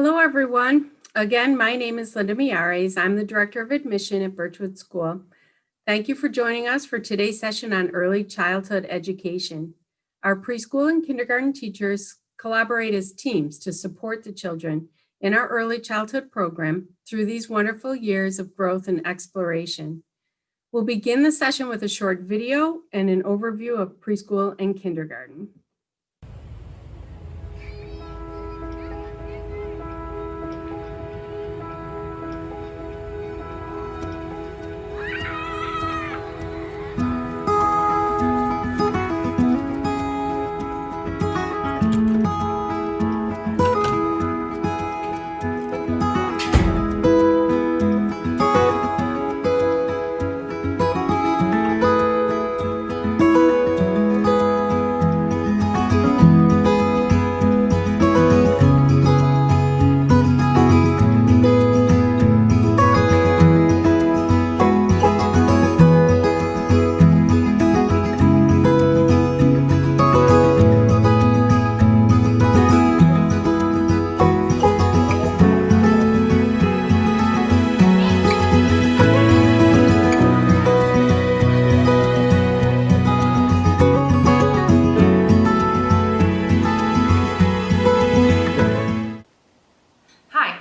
Hello, everyone. Again, my name is Linda Miares. I'm the Director of Admission at Birchwood School. Thank you for joining us for today's session on early childhood education. Our preschool and kindergarten teachers collaborate as teams to support the children in our early childhood program through these wonderful years of growth and exploration. We'll begin the session with a short video and an overview of preschool and kindergarten.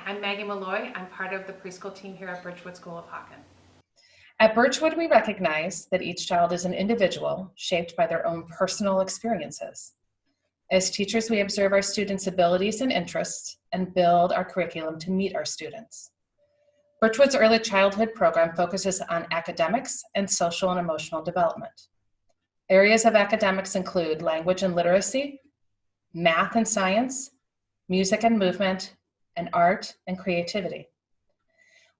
I'm Maggie Mulloy. I'm part of the preschool team here at Birchwood School of Hawken. At Birchwood, we recognize that each child is an individual shaped by their own personal experiences. As teachers, we observe our students' abilities and interests and build our curriculum to meet our students. Birchwood's early childhood program focuses on academics and social and emotional development. Areas of academics include language and literacy, math and science, music and movement, and art and creativity.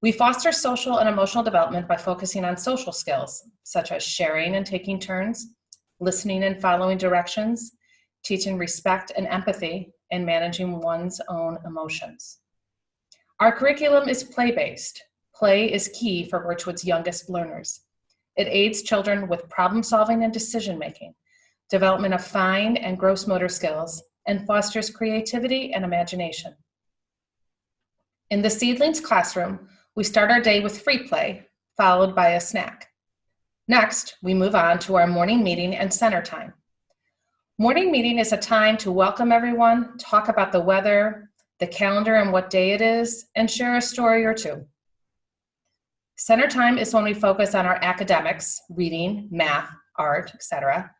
We foster social and emotional development by focusing on social skills, such as sharing and taking turns, listening and following directions, teaching respect and empathy, and managing one's own emotions. Our curriculum is play-based. Play is key for Birchwood's youngest learners. It aids children with problem-solving and decision-making, development of fine and gross motor skills, and fosters creativity and imagination. In the Seedlings classroom, we start our day with free play, followed by a snack. Next, we move on to our morning meeting and center time. Morning meeting is a time to welcome everyone, talk about the weather, the calendar and what day it is, and share a story or two. Center time is when we focus on our academics, reading, math, art, etc.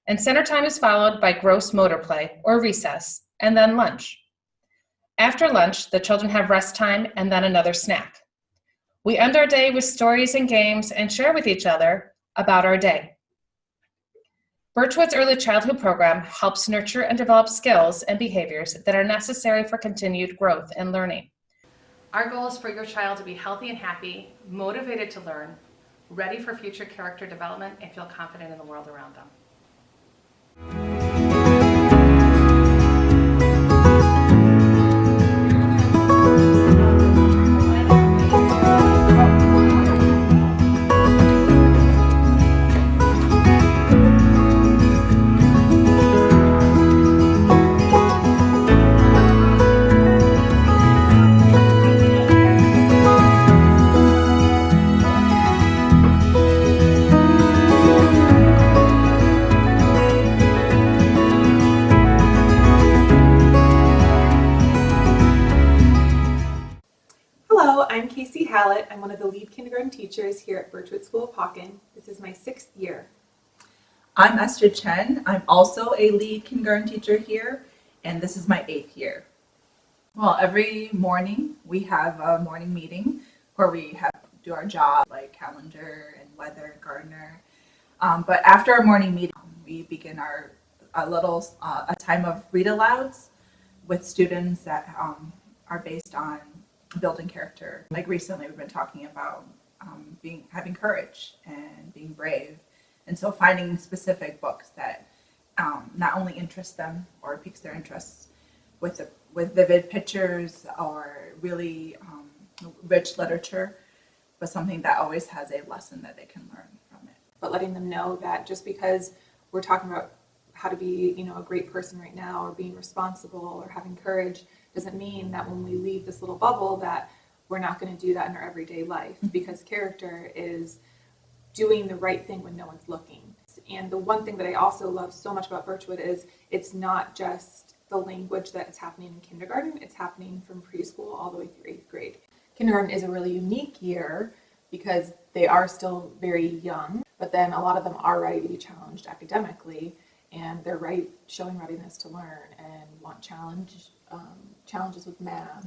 And center time is followed by gross motor play or recess, and then lunch. After lunch, the children have rest time and then another snack. We end our day with stories and games and share with each other about our day. Birchwood's early childhood program helps nurture and develop skills and behaviors that are necessary for continued growth and learning. Our goal is for your child to be healthy and happy, motivated to learn, ready for future character development, and feel confident in the world around them. Hello, I'm Casey Hallett. I'm one of the lead kindergarten teachers here at Birchwood School of Hawken. This is my 6th year. I'm Ester Chen. I'm also a lead kindergarten teacher here, and this is my 8th year. Well, every morning we have a morning meeting where we do our job like calendar and weather and gardener. But after our morning meeting, we begin a time of read alouds with students that are based on building character. Like recently we've been talking about having courage and being brave. And so finding specific books that not only interest them or piques their interests with vivid pictures or really rich literature, but something that always has a lesson that they can learn from it. But letting them know that just because we're talking about how to be, a great person right now or being responsible or having courage doesn't mean that when we leave this little bubble that we're not going to do that in our everyday life, because character is doing the right thing when no one's looking. And the one thing that I also love so much about Birchwood is it's not just the language that is happening in kindergarten, it's happening from preschool all the way through 8th grade. Kindergarten is a really unique year because they are still very young, but then a lot of them are ready to be challenged academically, and they're showing readiness to learn and want challenges with math.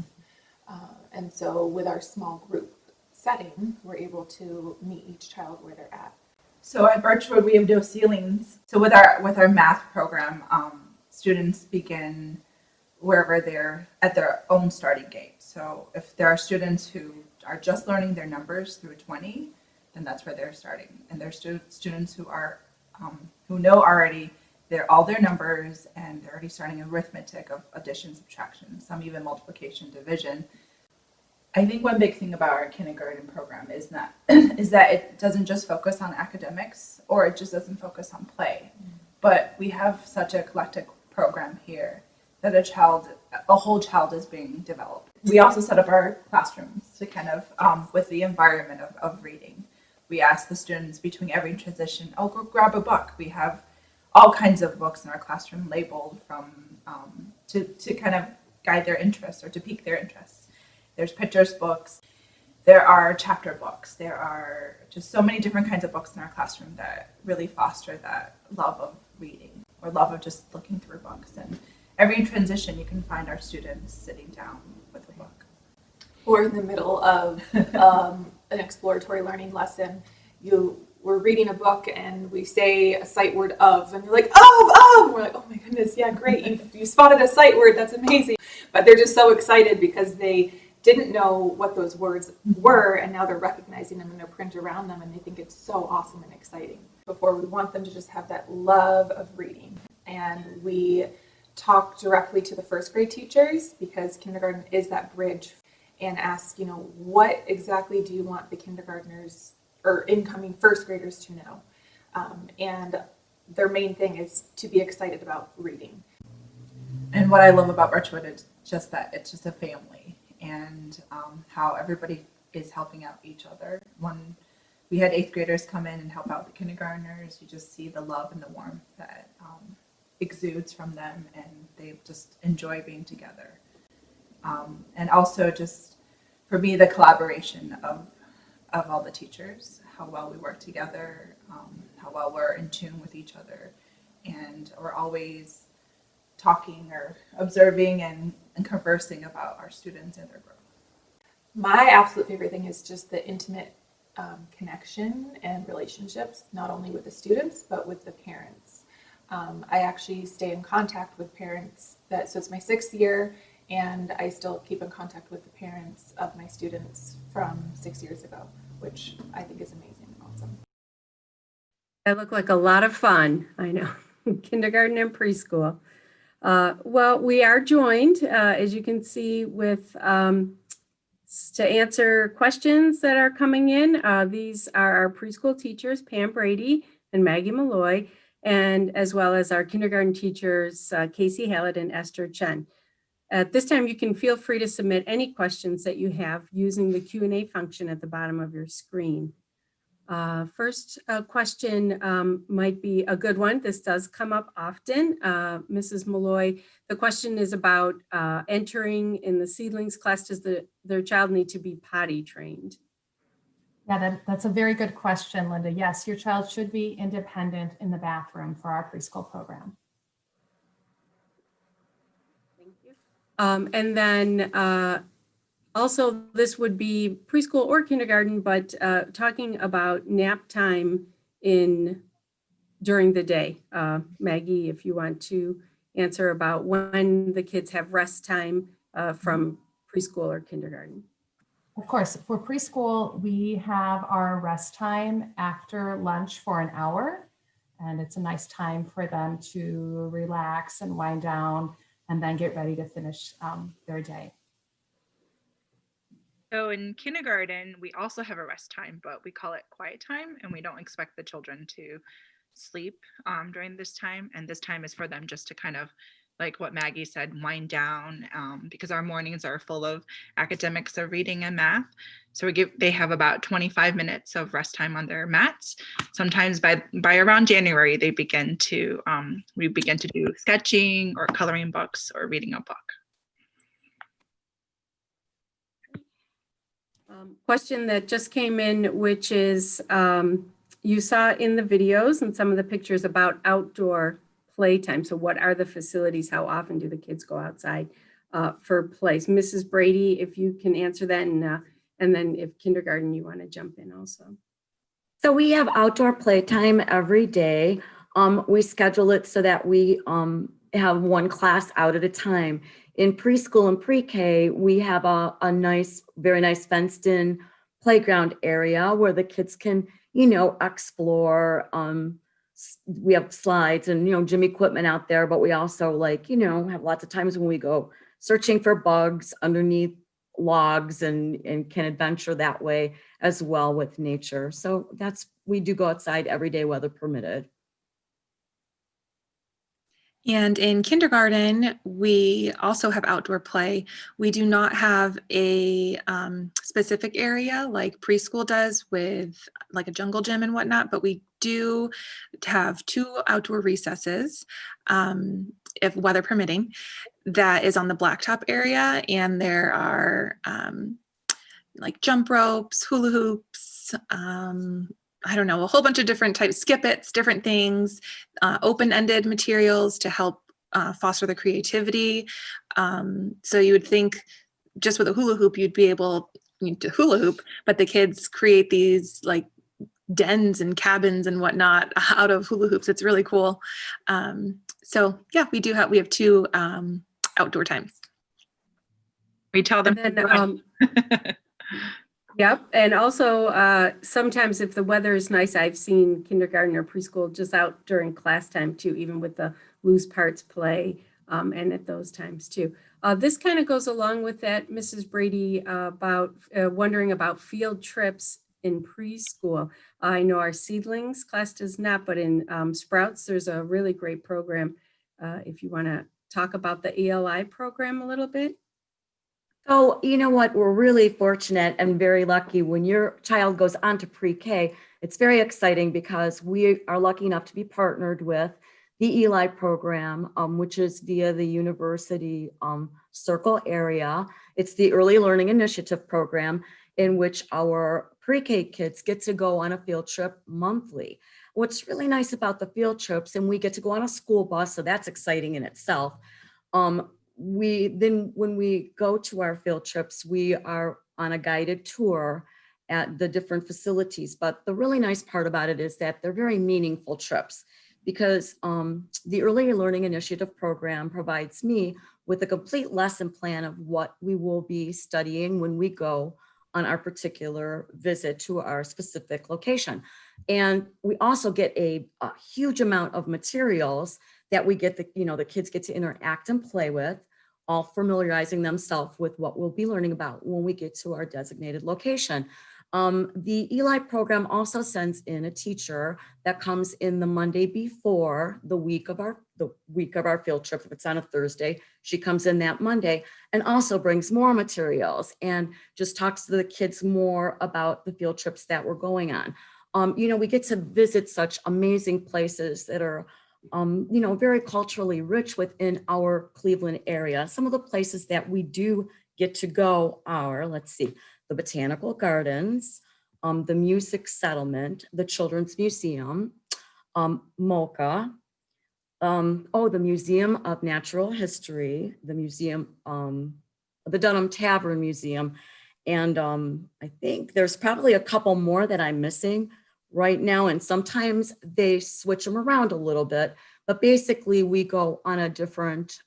And so with our small group setting, we're able to meet each child where they're at. So at Birchwood, we have no ceilings. So with our math program, students begin wherever they're at their own starting gate. So if there are students who are just learning their numbers through 20, then that's where they're starting. And there's students who are who know already all their numbers, and they're already starting arithmetic of addition, subtraction, some even multiplication, division. I think one big thing about our kindergarten program is that it doesn't just focus on academics, or it just doesn't focus on play, but we have such a eclectic program here that a whole child is being developed. We also set up our classrooms to kind of with the environment of reading. We ask the students between every transition, go grab a book. We have all kinds of books in our classroom labeled from to kind of guide their interests or to pique their interests. There's pictures books, there are chapter books, there are just so many different kinds of books in our classroom that really foster that love of reading or love of just looking through books. And every transition you can find our students sitting down with a book. Or in the middle of an exploratory learning lesson, we're reading a book and we say a sight word of, and they're like, of! We're like, oh my goodness, yeah, great, you spotted a sight word, that's amazing. But they're just so excited because they didn't know what those words were, and now they're recognizing them in their print around them, and they think it's so awesome and exciting. Before, we want them to just have that love of reading. And we talk directly to the first grade teachers, because kindergarten is that bridge, and ask, what exactly do you want the kindergartners or incoming first graders to know? And their main thing is to be excited about reading. And what I love about Birchwood is just that it's just a family, and how everybody is helping out each other. When we had 8th graders come in and help out the kindergartners, you just see the love and the warmth that exudes from them, and they just enjoy being together. And also just, for me, the collaboration of all the teachers, how well we work together, how well we're in tune with each other, and we're always talking or observing and conversing about our students and their growth. My absolute favorite thing is just the intimate connection and relationships, not only with the students, but with the parents. I actually stay in contact with parents so it's my 6th year, and I still keep in contact with the parents of my students from 6 years ago, which I think is amazing and awesome. That looked like a lot of fun. I know, kindergarten and preschool. Well, we are joined, as you can see, with to answer questions that are coming in. These are our preschool teachers, Pam Brady and Maggie Mulloy, and as well as our kindergarten teachers, Casey Hallett and Ester Chen. At this time, you can feel free to submit any questions that you have using the Q&A function at the bottom of your screen. First question might be a good one. This does come up often. Mrs. Mulloy, the question is about entering in the seedlings class. Does their child need to be potty trained? Yeah, that's a very good question, Linda. Yes, your child should be independent in the bathroom for our preschool program. Thank you. And then also, this would be preschool or kindergarten, but talking about nap time during the day. Maggie, if you want to answer about when the kids have rest time from preschool or kindergarten. Of course, for preschool, we have our rest time after lunch for an hour, and it's a nice time for them to relax and wind down and then get ready to finish their day. So in kindergarten, we also have a rest time, but we call it quiet time, and we don't expect the children to sleep during this time. And this time is for them just to kind of like what Maggie said, wind down, because our mornings are full of academics of reading and math. So they have about 25 minutes of rest time on their mats. Sometimes by around January, we begin to do sketching or coloring books or reading a book. Question that just came in, which is, you saw in the videos and some of the pictures about outdoor playtime. So what are the facilities? How often do the kids go outside for plays? Mrs. Brady, if you can answer that, and then if kindergarten, you want to jump in also. So we have outdoor playtime every day. We schedule it so that we have one class out at a time. In preschool and pre-K, we have a very nice fenced in playground area where the kids can, explore. We have slides and, gym equipment out there, but we also have lots of times when we go searching for bugs underneath logs and can adventure that way as well with nature. So we do go outside every day, weather permitted. And in kindergarten, we also have outdoor play. We do not have a specific area like preschool does with like a jungle gym and whatnot, but we do have 2 outdoor recesses, if weather permitting, that is on the blacktop area. And there are like jump ropes, hula hoops, I don't know, a whole bunch of different types, skip-its, different things, open-ended materials to help foster the creativity. So you would think just with a hula hoop, you'd be able to hula hoop, but the kids create these like dens and cabins and whatnot out of hula hoops. It's really cool. So yeah, we have 2 outdoor times. We tell them. And then, yep. And also sometimes if the weather is nice, I've seen kindergarten or preschool just out during class time too, even with the loose parts play and at those times too. This kind of goes along with that, Mrs. Brady, about wondering about field trips in preschool. I know our seedlings class does not, but in Sprouts, there's a really great program. If you want to talk about the ELI program a little bit. So, you know what, we're really fortunate and very lucky when your child goes on to pre-K. It's very exciting because we are lucky enough to be partnered with the ELI program, which is via the university circle area. It's the Early Learning Initiative program in which our pre-K kids get to go on a field trip monthly. What's really nice about the field trips, and we get to go on a school bus, so that's exciting in itself. When we go to our field trips, we are on a guided tour at the different facilities. But the really nice part about it is that they're very meaningful trips because the Early Learning Initiative program provides me with a complete lesson plan of what we will be studying when we go on our particular visit to our specific location. And we also get a huge amount of materials that we get, the kids get to interact and play with, all familiarizing themselves with what we'll be learning about when we get to our designated location. The ELI program also sends in a teacher that comes in the Monday before the week of our field trip. If it's on a Thursday, she comes in that Monday and also brings more materials and just talks to the kids more about the field trips that we're going on. We get to visit such amazing places that are very culturally rich within our Cleveland area. Some of the places that we do get to go are, the Botanical Gardens, the Music Settlement, the Children's Museum, MOCA, the Museum of Natural History, the Museum, the Dunham Tavern Museum, and I think there's probably a couple more that I'm missing right now, and sometimes they switch them around a little bit, but basically we go on a different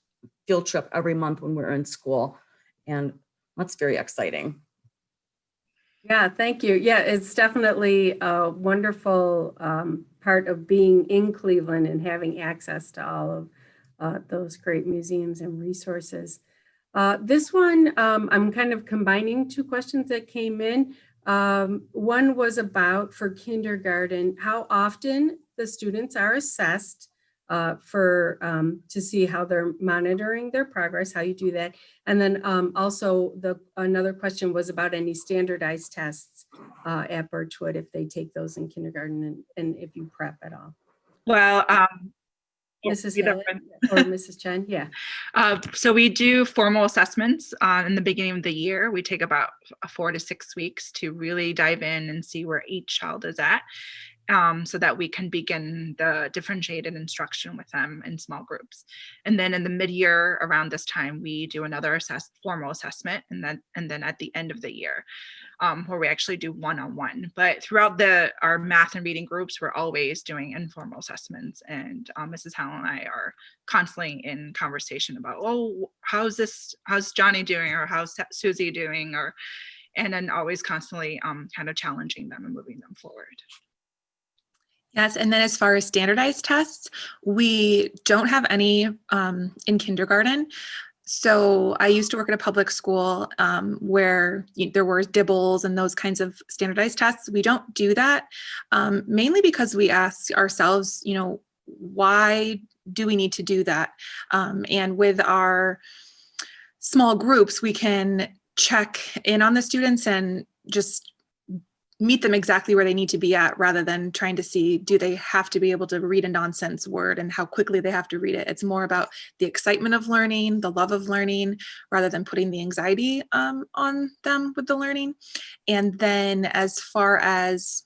field trip every month when we're in school, and that's very exciting. Yeah, thank you. Yeah, it's definitely a wonderful part of being in Cleveland and having access to all of those great museums and resources. This one, I'm kind of combining 2 questions that came in. One was about for kindergarten, how often the students are assessed to see how they're monitoring their progress, how you do that. And then also another question was about any standardized tests at Birchwood, if they take those in kindergarten and if you prep at all. Well, Mrs. either Hallett or Mrs. Chen, yeah. So we do formal assessments in the beginning of the year. We take about 4 to 6 weeks to really dive in and see where each child is at, so that we can begin the differentiated instruction with them in small groups. And then in the mid-year around this time, we do another formal assessment, and then at the end of the year, where we actually do one-on-one. But throughout our math and reading groups, we're always doing informal assessments, and Mrs. Hallett and I are constantly in conversation about, oh, how's Johnny doing, or how's Susie doing, and then always constantly kind of challenging them and moving them forward. Yes, and then as far as standardized tests, we don't have any in kindergarten. So I used to work at a public school where there were DIBELS and those kinds of standardized tests. We don't do that, mainly because we ask ourselves, why do we need to do that? And with our small groups, we can check in on the students and just meet them exactly where they need to be at, rather than trying to see, do they have to be able to read a nonsense word and how quickly they have to read it. It's more about the excitement of learning, the love of learning, rather than putting the anxiety on them with the learning. And then as far as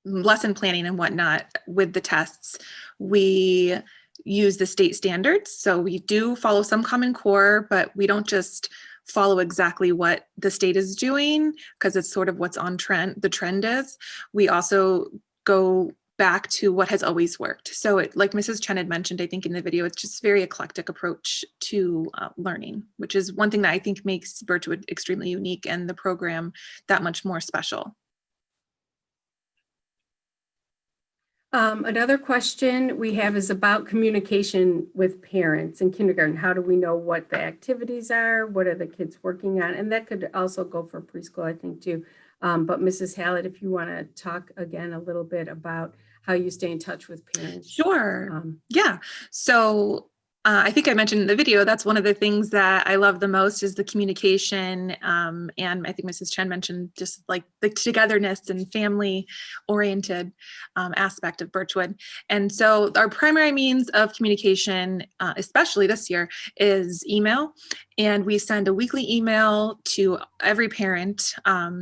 lesson planning and whatnot with the tests, we use the state standards. So we do follow some Common Core, but we don't just follow exactly what the state is doing, because it's sort of what's on trend. The trend is. We also go back to what has always worked. So like Mrs. Chen had mentioned, I think in the video, it's just very eclectic approach to learning, which is one thing that I think makes Birchwood extremely unique and the program that much more special. Another question we have is about communication with parents in kindergarten. How do we know what the activities are? What are the kids working on? And that could also go for preschool, I think, too. But Mrs. Hallett, if you want to talk again a little bit about how you stay in touch with parents. Sure. Yeah. So I think I mentioned in the video, that's one of the things that I love the most is the communication. And I think Mrs. Chen mentioned just like the togetherness and family oriented aspect of Birchwood. And so our primary means of communication, especially this year, is email. And we send a weekly email to every parent,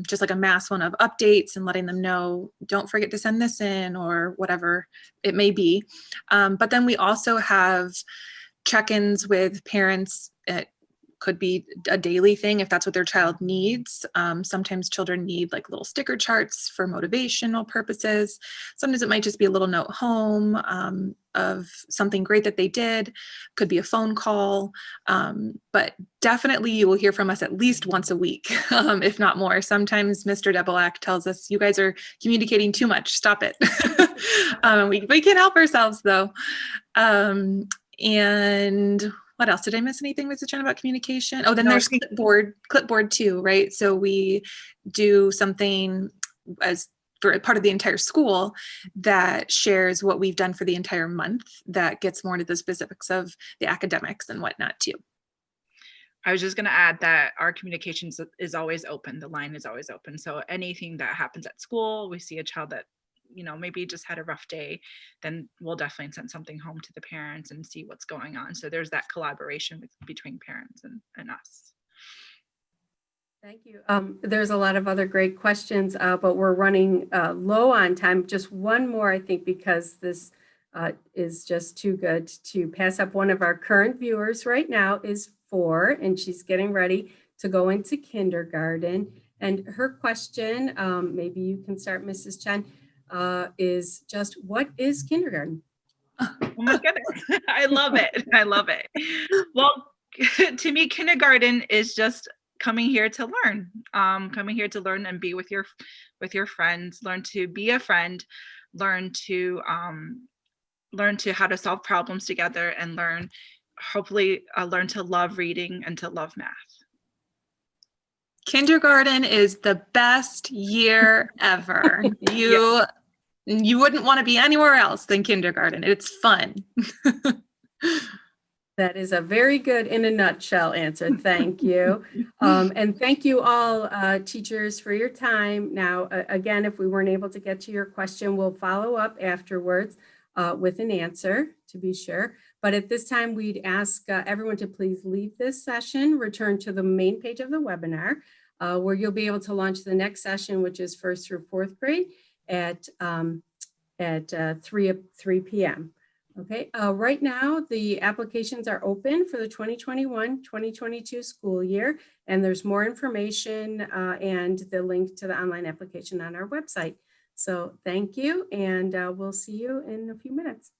just like a mass one of updates and letting them know, don't forget to send this in, or whatever it may be. But then we also have check-ins with parents. It could be a daily thing if that's what their child needs. Sometimes children need like little sticker charts for motivational purposes. Sometimes it might just be a little note home of something great that they did. Could be a phone call, but definitely you will hear from us at least once a week, if not more. Sometimes Mr. Debelak tells us, you guys are communicating too much, stop it. We can't help ourselves though. And what else? Did I miss anything, Mrs. Chen, about communication? Oh, then there's clipboard too, right? So we do something as for part of the entire school that shares what we've done for the entire month, that gets more into the specifics of the academics and whatnot too. I was just going to add that our communications is always open. The line is always open. So anything that happens at school, we see a child that maybe just had a rough day, then we'll definitely send something home to the parents and see what's going on. So there's that collaboration between parents and us. Thank you. There's a lot of other great questions, but we're running low on time. Just one more, I think, because this is just too good to pass up. One of our current viewers right now is 4, and she's getting ready to go into kindergarten. And her question, maybe you can start, Mrs. Chen, is just, what is kindergarten? Oh my goodness. I love it. I love it. Well, to me, kindergarten is just coming here to learn, and be with your friends, learn to be a friend, learn to how to solve problems together, and hopefully learn to love reading and to love math. Kindergarten is the best year ever. You wouldn't want to be anywhere else than kindergarten. It's fun. That is a very good, in a nutshell, answer. Thank you. And thank you all, teachers, for your time. Now, again, if we weren't able to get to your question, we'll follow up afterwards with an answer, to be sure. But at this time, we'd ask everyone to please leave this session, return to the main page of the webinar, where you'll be able to launch the next session, which is 1st through 4th grade at 3 p.m. Okay, right now the applications are open for the 2021-2022 school year, and there's more information and the link to the online application on our website. So thank you, and we'll see you in a few minutes.